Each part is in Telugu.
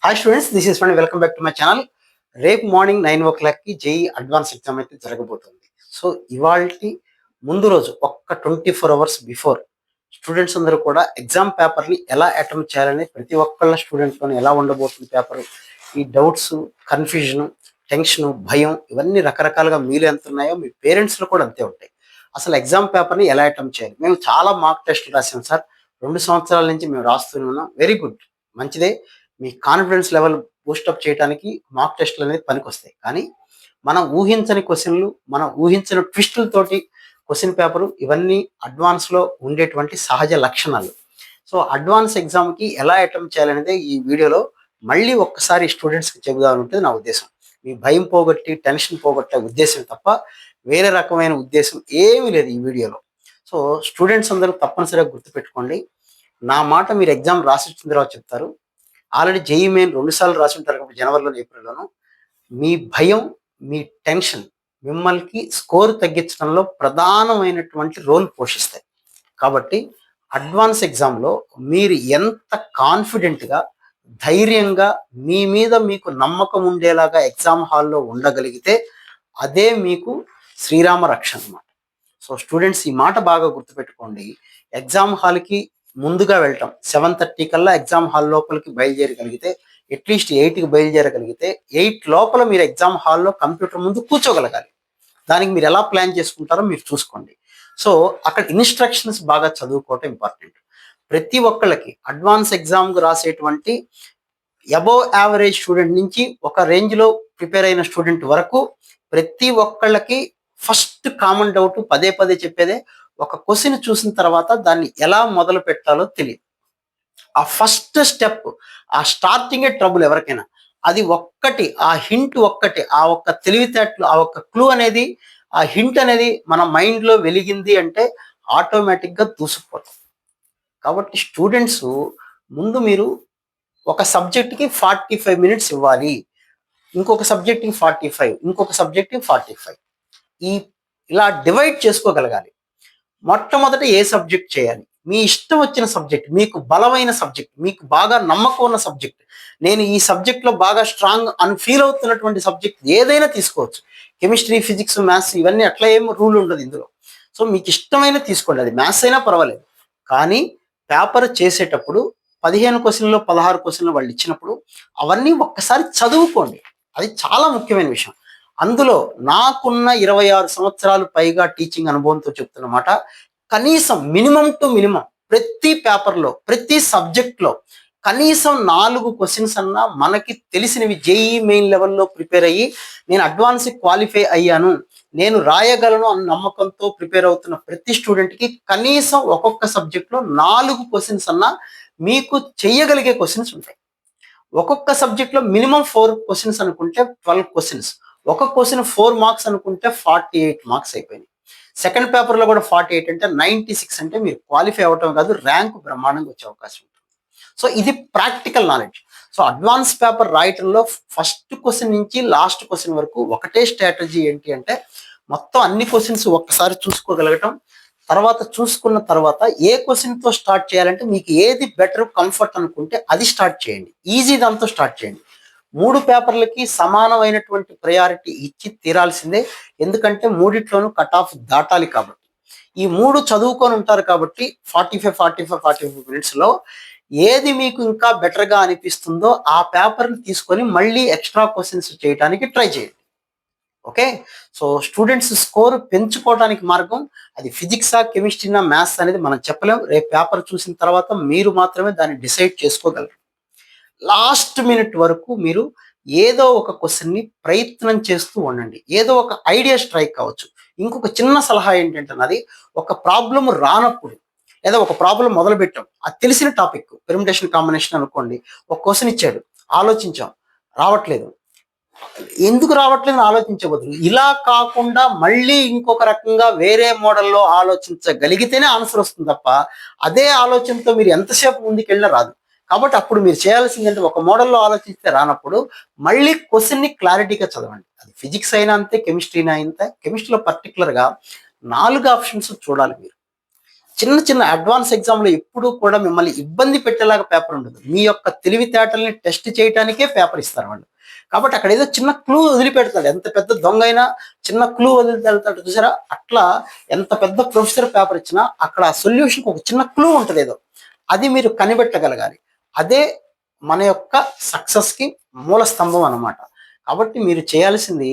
Hi students, this is fund. Welcome back to my channel. రేపు మార్నింగ్ 9 o'clockకి జేఈ అడ్వాన్స్ ఎగ్జామ్ అయితే జరగబోతుంది. సో ఇవాల్టి ముందు రోజు ఒక్క 24 hours బిఫోర్ స్టూడెంట్స్ అందరూ కూడా ఎగ్జామ్ పేపర్ని ఎలా అటెంప్ట్ చేయాలని, ప్రతి ఒక్కళ్ళ స్టూడెంట్లోని ఎలా ఉండబోతుంది పేపర్, ఈ డౌట్స్, కన్ఫ్యూజన్, టెన్షన్, భయం, ఇవన్నీ రకరకాలుగా మీలో ఎంత ఉన్నాయో మీ పేరెంట్స్లో కూడా అంతే ఉంటాయి. అసలు ఎగ్జామ్ పేపర్ని ఎలా అటెంప్ట్ చేయాలి? మేము చాలా మాక్ టెస్టులు రాసాం సార్, 2 సంవత్సరాల నుంచి మేము రాస్తూనే ఉన్నాం. వెరీ గుడ్, మంచిదే. మీ కాన్ఫిడెన్స్ లెవెల్ బూస్టప్ చేయడానికి మాక్ టెస్ట్లు అనేది పనికొస్తాయి. కానీ మనం ఊహించని క్వశ్చన్లు, మనం ఊహించిన ట్విస్టులతోటి క్వశ్చన్ పేపరు, ఇవన్నీ అడ్వాన్స్లో ఉండేటువంటి సహజ లక్షణాలు. సో అడ్వాన్స్ ఎగ్జామ్కి ఎలా అటెంప్ట్ చేయాలనేది ఈ వీడియోలో మళ్ళీ ఒక్కసారి స్టూడెంట్స్కి చెబుదామని ఉంటుంది నా ఉద్దేశం. మీ భయం పోగొట్టి, టెన్షన్ పోగొట్టే ఉద్దేశం తప్ప వేరే రకమైన ఉద్దేశం ఏమీ లేదు ఈ వీడియోలో. సో స్టూడెంట్స్ అందరూ తప్పనిసరిగా గుర్తుపెట్టుకోండి. నా మాట మీరు ఎగ్జామ్ రాసి వచ్చిన తర్వాత చెప్తారు. ఆల్రెడీ జేఈ మెయిన్ 2 సార్లు రాసి ఉంటారు కాబట్టి జనవరిలోను, ఏప్రిల్లోను. మీ భయం, మీ టెన్షన్ మిమ్మల్ని స్కోర్ తగ్గించడంలో ప్రధానమైనటువంటి రోల్ పోషిస్తాయి. కాబట్టి అడ్వాన్స్ ఎగ్జామ్లో మీరు ఎంత కాన్ఫిడెంట్గా, ధైర్యంగా, మీ మీద మీకు నమ్మకం ఉండేలాగా ఎగ్జామ్ హాల్లో ఉండగలిగితే అదే మీకు శ్రీరామ రక్ష అన్నమాట. సో స్టూడెంట్స్ ఈ మాట బాగా గుర్తుపెట్టుకోండి. ఎగ్జామ్ హాల్కి ముందుగా వెళ్ళటం, 7:30 కల్లా ఎగ్జామ్ హాల్ లోపలికి బయలుదేరగలిగితే, అట్లీస్ట్ 8కి బయలుదేరగలిగితే 8 లోపల మీరు ఎగ్జామ్ హాల్లో కంప్యూటర్ ముందు కూర్చోగలగాలి. దానికి మీరు ఎలా ప్లాన్ చేసుకుంటారో మీరు చూసుకోండి. సో అక్కడ ఇన్స్ట్రక్షన్స్ బాగా చదువుకోవటం ఇంపార్టెంట్. ప్రతి ఒక్కళ్ళకి అడ్వాన్స్ ఎగ్జామ్కి రాసేటువంటి అబోవ్ యావరేజ్ స్టూడెంట్ నుంచి ఒక రేంజ్లో ప్రిపేర్ అయిన స్టూడెంట్ వరకు ప్రతి ఒక్కళ్ళకి ఫస్ట్ కామన్ డౌట్ పదే పదే చెప్పేదే, ఒక క్వశ్చన్ చూసిన తర్వాత దాన్ని ఎలా మొదలు పెట్టాలో తెలియదు. ఆ ఫస్ట్ స్టెప్, ఆ స్టార్టింగే ట్రబుల్ ఎవరికైనా. అది ఒక్కటి, ఆ హింట్ ఒక్కటి, ఆ ఒక్క తెలివితేటలు, ఆ ఒక్క క్లూ అనేది, ఆ హింట్ అనేది మన మైండ్లో వెలిగింది అంటే ఆటోమేటిక్గా దూసుకుపోతాం. కాబట్టి స్టూడెంట్స్ ముందు మీరు ఒక సబ్జెక్ట్కి 45 minutes ఇవ్వాలి, ఇంకొక సబ్జెక్ట్కి 45, ఇంకొక సబ్జెక్ట్కి 45, ఈ ఇలా డివైడ్ చేసుకోగలగాలి. మొట్టమొదట ఏ సబ్జెక్ట్ చేయాలి? మీ ఇష్టం వచ్చిన సబ్జెక్ట్, మీకు బలమైన సబ్జెక్ట్, మీకు బాగా నమ్మకం ఉన్న సబ్జెక్ట్, నేను ఈ సబ్జెక్ట్లో బాగా స్ట్రాంగ్ అని ఫీల్ అవుతున్నటువంటి సబ్జెక్ట్ ఏదైనా తీసుకోవచ్చు. కెమిస్ట్రీ, ఫిజిక్స్, మ్యాథ్స్ ఇవన్నీ అట్లా ఏం రూల్ ఉండదు ఇందులో. సో మీకు ఇష్టమైన తీసుకోండి, అది మ్యాథ్స్ అయినా పర్వాలేదు. కానీ పేపర్ చేసేటప్పుడు 15 క్వశ్చన్లో 16 క్వశ్చన్లు వాళ్ళు ఇచ్చినప్పుడు అవన్నీ ఒక్కసారి చదువుకోండి. అది చాలా ముఖ్యమైన విషయం. అందులో నాకున్న 26 సంవత్సరాలు పైగా టీచింగ్ అనుభవంతో చెప్తున్నమాట, కనీసం మినిమం టు మినిమం ప్రతి పేపర్లో, ప్రతి సబ్జెక్ట్లో కనీసం 4 క్వశ్చన్స్ అన్నా మనకి తెలిసినవి, జేఈ మెయిన్ లెవెల్లో ప్రిపేర్ అయ్యి నేను అడ్వాన్స్ క్వాలిఫై అయ్యాను, నేను రాయగలను అన్న నమ్మకంతో ప్రిపేర్ అవుతున్న ప్రతి స్టూడెంట్కి కనీసం ఒక్కొక్క సబ్జెక్ట్లో 4 క్వశ్చన్స్ అన్నా మీకు చెయ్యగలిగే క్వశ్చన్స్ ఉంటాయి. ఒక్కొక్క సబ్జెక్ట్లో మినిమం 4 క్వశ్చన్స్ అనుకుంటే 12 క్వశ్చన్స్. ఒక క్వశ్చన్ 4 మార్క్స్ అనుకుంటే 48 మార్క్స్ అయిపోయినాయి. సెకండ్ పేపర్లో కూడా 48 అంటే 96 అంటే మీరు క్వాలిఫై అవ్వటం కాదు, ర్యాంక్ బ్రహ్మాండంగా వచ్చే అవకాశం ఉంటుంది. సో ఇది practical knowledge. So advance paper రాయటంలో ఫస్ట్ క్వశ్చన్ నుంచి లాస్ట్ క్వశ్చన్ వరకు ఒకటే స్ట్రాటజీ ఏంటి అంటే, మొత్తం అన్ని క్వశ్చన్స్ ఒక్కసారి చూసుకోగలగటం, తర్వాత చూసుకున్న తర్వాత ఏ క్వశ్చన్తో స్టార్ట్ చేయాలంటే మీకు ఏది బెటర్, కంఫర్ట్ అనుకుంటే అది స్టార్ట్ చేయండి. ఈజీ దాంతో స్టార్ట్ చేయండి. 3 పేపర్లకి సమానమైనటువంటి ప్రయారిటీ ఇచ్చి తీరాల్సిందే. ఎందుకంటే మూడిట్లోనూ కట్ ఆఫ్ దాటాలి కాబట్టి. ఈ 3 చదువుకొని ఉంటారు కాబట్టి 45 మినిట్స్లో ఏది మీకు ఇంకా బెటర్గా అనిపిస్తుందో ఆ పేపర్ని తీసుకొని మళ్ళీ ఎక్స్ట్రా క్వశ్చన్స్ చేయడానికి ట్రై చేయండి. ఓకే. సో స్టూడెంట్స్ స్కోర్ పెంచుకోవడానికి మార్గం, అది ఫిజిక్సా, కెమిస్ట్రీనా, మ్యాథ్స్ అనేది మనం చెప్పలేం. రేపు పేపర్ చూసిన తర్వాత మీరు మాత్రమే దాన్ని డిసైడ్ చేసుకోగలరు. లాస్ట్ మినిట్ వరకు మీరు ఏదో ఒక క్వశ్చన్ని ప్రయత్నం చేస్తూ ఉండండి. ఏదో ఒక ఐడియా స్ట్రైక్ కావచ్చు. ఇంకొక చిన్న సలహా ఏంటంటే నాది, ఒక ప్రాబ్లం రానప్పుడు లేదా ఒక ప్రాబ్లం మొదలుపెట్టాం, అది తెలిసిన టాపిక్, పెర్మిటేషన్ కాంబినేషన్ అనుకోండి, ఒక క్వశ్చన్ ఇచ్చాడు, ఆలోచించాం, రావట్లేదు. ఎందుకు రావట్లేదని ఆలోచించే బదులు ఇలా కాకుండా మళ్ళీ ఇంకొక రకంగా వేరే మోడల్లో ఆలోచించగలిగితేనే ఆన్సర్ వస్తుంది తప్ప అదే ఆలోచనతో మీరు ఎంతసేపు ముందుకెళ్ళినా రాదు. కాబట్టి అప్పుడు మీరు చేయాల్సిందంటే, ఒక మోడల్లో ఆలోచిస్తే రానప్పుడు మళ్ళీ క్వశ్చన్ని క్లారిటీగా చదవండి. అది ఫిజిక్స్ అయినా అంతే, కెమిస్ట్రీ అయినా అంతే. కెమిస్ట్రీలో పర్టికులర్గా 4 ఆప్షన్స్ చూడాలి మీరు. చిన్న చిన్న అడ్వాన్స్ ఎగ్జామ్లో ఎప్పుడూ కూడా మిమ్మల్ని ఇబ్బంది పెట్టేలాగా పేపర్ ఉండదు. మీ యొక్క తెలివితేటల్ని టెస్ట్ చేయడానికే పేపర్ ఇస్తారు వాళ్ళు. కాబట్టి అక్కడ ఏదో చిన్న క్లూ వదిలిపెడతాడు. ఎంత పెద్ద దొంగ అయినా చిన్న క్లూ వదిలిపెడతాడు చూసారా? అట్లా ఎంత పెద్ద ప్రొఫెసర్ పేపర్ ఇచ్చినా అక్కడ సొల్యూషన్ ఒక చిన్న క్లూ ఉంటుంది ఏదో. అది మీరు కనిపెట్టగలగాలి. అదే మన యొక్క సక్సెస్కి మూల స్తంభం అన్నమాట. కాబట్టి మీరు చేయాల్సింది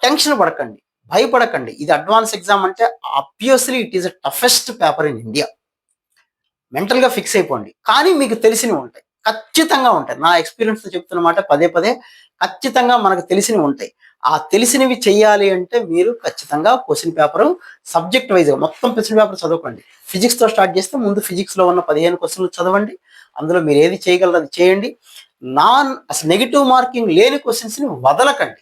టెన్షన్ పడకండి, భయపడకండి. ఇది అడ్వాన్స్ ఎగ్జామ్ అంటే obviously it is the toughest paper in India. మెంటల్గా ఫిక్స్ అయిపోండి. కానీ మీకు తెలిసినవి ఉంటాయి, ఖచ్చితంగా ఉంటాయి. నా ఎక్స్పీరియన్స్తో చెప్తున్నమాట పదే పదే. ఖచ్చితంగా మనకు తెలిసినవి ఉంటాయి. ఆ తెలిసినవి చెయ్యాలి అంటే మీరు ఖచ్చితంగా క్వశ్చన్ పేపర్ సబ్జెక్ట్ వైజ్గా మొత్తం క్వశ్చన్ పేపర్ చదవకండి. ఫిజిక్స్తో స్టార్ట్ చేస్తే ముందు ఫిజిక్స్లో ఉన్న 15 క్వశ్చన్లు చదవండి. అందులో మీరు ఏది చేయగలరు అది చేయండి. అసలు నెగిటివ్ మార్కింగ్ లేని క్వశ్చన్స్ని వదలకండి.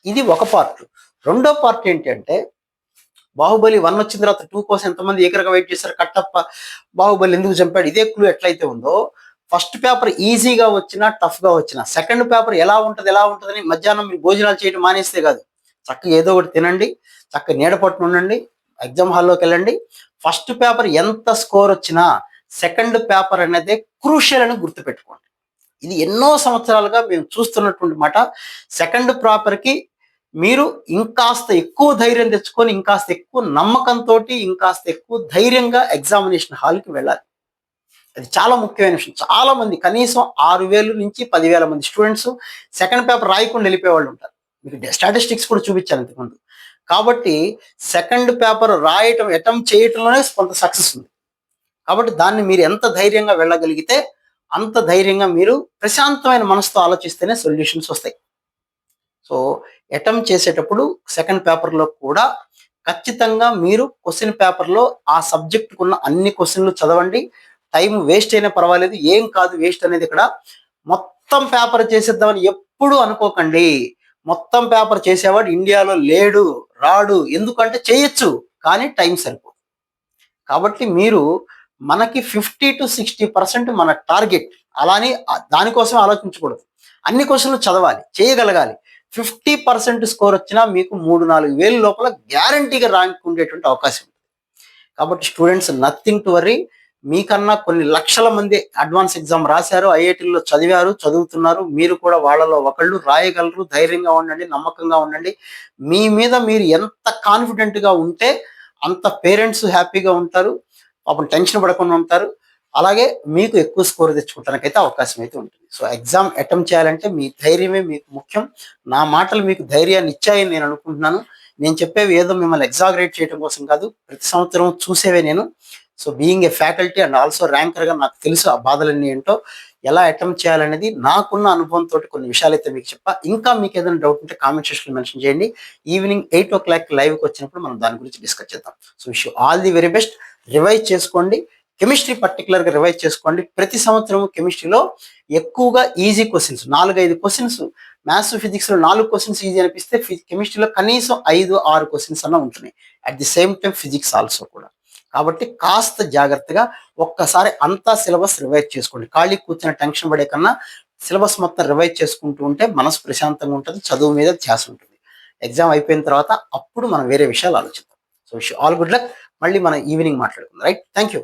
ఇది ఒక పార్ట్. రెండో పార్ట్ ఏంటి అంటే, బాహుబలి 1 వచ్చిన తర్వాత 2 కోసం ఎంతమంది ఏకరగా వెయిట్ చేశారు? కట్టప్ప బాహుబలి ఎందుకు చంపాడు, ఇదే క్లూ ఎట్లయితే ఉందో, ఫస్ట్ పేపర్ ఈజీగా వచ్చినా టఫ్గా వచ్చినా సెకండ్ పేపర్ ఎలా ఉంటుందని మధ్యాహ్నం మీరు భోజనాలు చేయడం మానేస్తే కాదు, చక్కగా ఏదో ఒకటి తినండి, చక్కగా నీడ పట్టున ఉండండి, ఎగ్జామ్ హాల్లోకి వెళ్ళండి. ఫస్ట్ పేపర్ ఎంత స్కోర్ వచ్చినా సెకండ్ పేపర్ అనేది క్రూషియల్ అని గుర్తుపెట్టుకోండి. ఇది ఎన్నో సంవత్సరాలుగా మేము చూస్తున్నటువంటి మాట. సెకండ్ పేపర్కి మీరు ఇంకాస్త ఎక్కువ ధైర్యం తెచ్చుకొని, ఇంకాస్త ఎక్కువ నమ్మకంతో, ఇంకాస్త ఎక్కువ ధైర్యంగా ఎగ్జామినేషన్ హాల్కి వెళ్ళాలి. అది చాలా ముఖ్యమైన విషయం. చాలా మంది కనీసం 6,000 నుంచి 10,000 మంది స్టూడెంట్స్ సెకండ్ పేపర్ రాయకుండా వెళ్ళిపోయే వాళ్ళు ఉంటారు. మీకు స్టాటిస్టిక్స్ కూడా చూపించాను ఇంతకుముందు. కాబట్టి సెకండ్ పేపర్ రాయటం అటెంప్ట్ చేయటంలోనే కొంత సక్సెస్ ఉంది. కాబట్టి దాన్ని మీరు ఎంత ధైర్యంగా వెళ్ళగలిగితే అంత ధైర్యంగా మీరు ప్రశాంతమైన మనసుతో ఆలోచిస్తేనే సొల్యూషన్స్ వస్తాయి. సో అటెంప్ట్ చేసేటప్పుడు సెకండ్ పేపర్లో కూడా ఖచ్చితంగా మీరు క్వశ్చన్ పేపర్లో ఆ సబ్జెక్టుకు ఉన్న అన్ని క్వశ్చన్లు చదవండి. టైం వేస్ట్ అయినా పర్వాలేదు, ఏం కాదు వేస్ట్ అనేది. ఇక్కడ మొత్తం పేపర్ చేసేద్దామని ఎప్పుడు అనుకోకండి. మొత్తం పేపర్ చేసేవాడు ఇండియాలో లేడు, రాడు. ఎందుకంటే చేయొచ్చు, కానీ టైం సరిపోదు. కాబట్టి మీరు మనకి 50 to 60% మన టార్గెట్. అలానే దానికోసం ఆలోచించకూడదు. అన్ని క్వశ్చన్లు చదవాలి, చేయగలగాలి. 50% స్కోర్ వచ్చినా మీకు 3-4 వేల లోపల గ్యారంటీగా ర్యాంక్ ఉండేటువంటి అవకాశం ఉంది. కాబట్టి స్టూడెంట్స్ నథింగ్ టు వరీ. మీకన్నా కొన్ని లక్షల మంది అడ్వాన్స్ ఎగ్జామ్ రాశారు, ఐఐటీల్లో చదివారు, చదువుతున్నారు. మీరు కూడా వాళ్ళలో ఒకళ్ళు. రాయగలరు. ధైర్యంగా ఉండండి, నమ్మకంగా ఉండండి. మీ మీద మీరు ఎంత కాన్ఫిడెంట్గా ఉంటే అంత పేరెంట్స్ హ్యాపీగా ఉంటారు, పాపం టెన్షన్ పడకుండా ఉంటారు. అలాగే మీకు ఎక్కువ స్కోర్ తెచ్చుకోవడానికైతే అవకాశం అయితే ఉంటుంది. సో ఎగ్జామ్ అటెంప్ట్ చేయాలంటే మీ ధైర్యమే మీకు ముఖ్యం. నా మాటలు మీకు ధైర్యాన్ని ఇచ్చాయని నేను అనుకుంటున్నాను. నేను చెప్పేవి ఏదో మిమ్మల్ని ఎగ్జాగరేట్ చేయడం కోసం కాదు, ప్రతి సంవత్సరం చూసేవే నేను. So being a faculty and also ర్యాంకర్గా నాకు తెలుసు ఆ బాధలన్నీ ఏంటో, ఎలా అటెంప్ట్ చేయాలనేది నాకున్న అనుభవంతో కొన్ని విషయాలు అయితే మీకు చెప్పా. ఇంకా మీకు ఏదైనా డౌట్ ఉంటే కామెంట్ సెక్షన్లో మెన్షన్ చేయండి. ఈవినింగ్ 8 o'clock లైవ్కి వచ్చినప్పుడు మనం దాని గురించి డిస్కస్ చేద్దాం. So wish you all the very best. Revise చేసుకోండి. కెమిస్ట్రీ పర్టికులర్గా రివైజ్ చేసుకోండి. ప్రతి సంవత్సరం కెమిస్ట్రీలో ఎక్కువగా ఈజీ క్వశ్చన్స్ 4-5 క్వశ్చన్స్, మ్యాథ్స్ ఫిజిక్స్లో 4 క్వశ్చన్స్ ఈజీ అనిపిస్తే కెమిస్ట్రీలో కనీసం 5-6 క్వశ్చన్స్ అన్న ఉంటున్నాయి. At the same time physics also కూడా. కాబట్టి కాస్త జాగ్రత్తగా ఒక్కసారి అంతా సిలబస్ రివైజ్ చేసుకోండి. ఖాళీ కూర్చొని టెన్షన్ పడే కన్నా సిలబస్ మొత్తం రివైజ్ చేసుకుంటూ ఉంటే మనసు ప్రశాంతంగా ఉంటుంది, చదువు మీద ధ్యాస ఉంటుంది. ఎగ్జామ్ అయిపోయిన తర్వాత అప్పుడు మనం వేరే విషయాలు ఆలోచిద్దాం. So wish all good luck. మళ్ళీ మనం ఈవినింగ్ మాట్లాడుకుందాం. Right, thank you.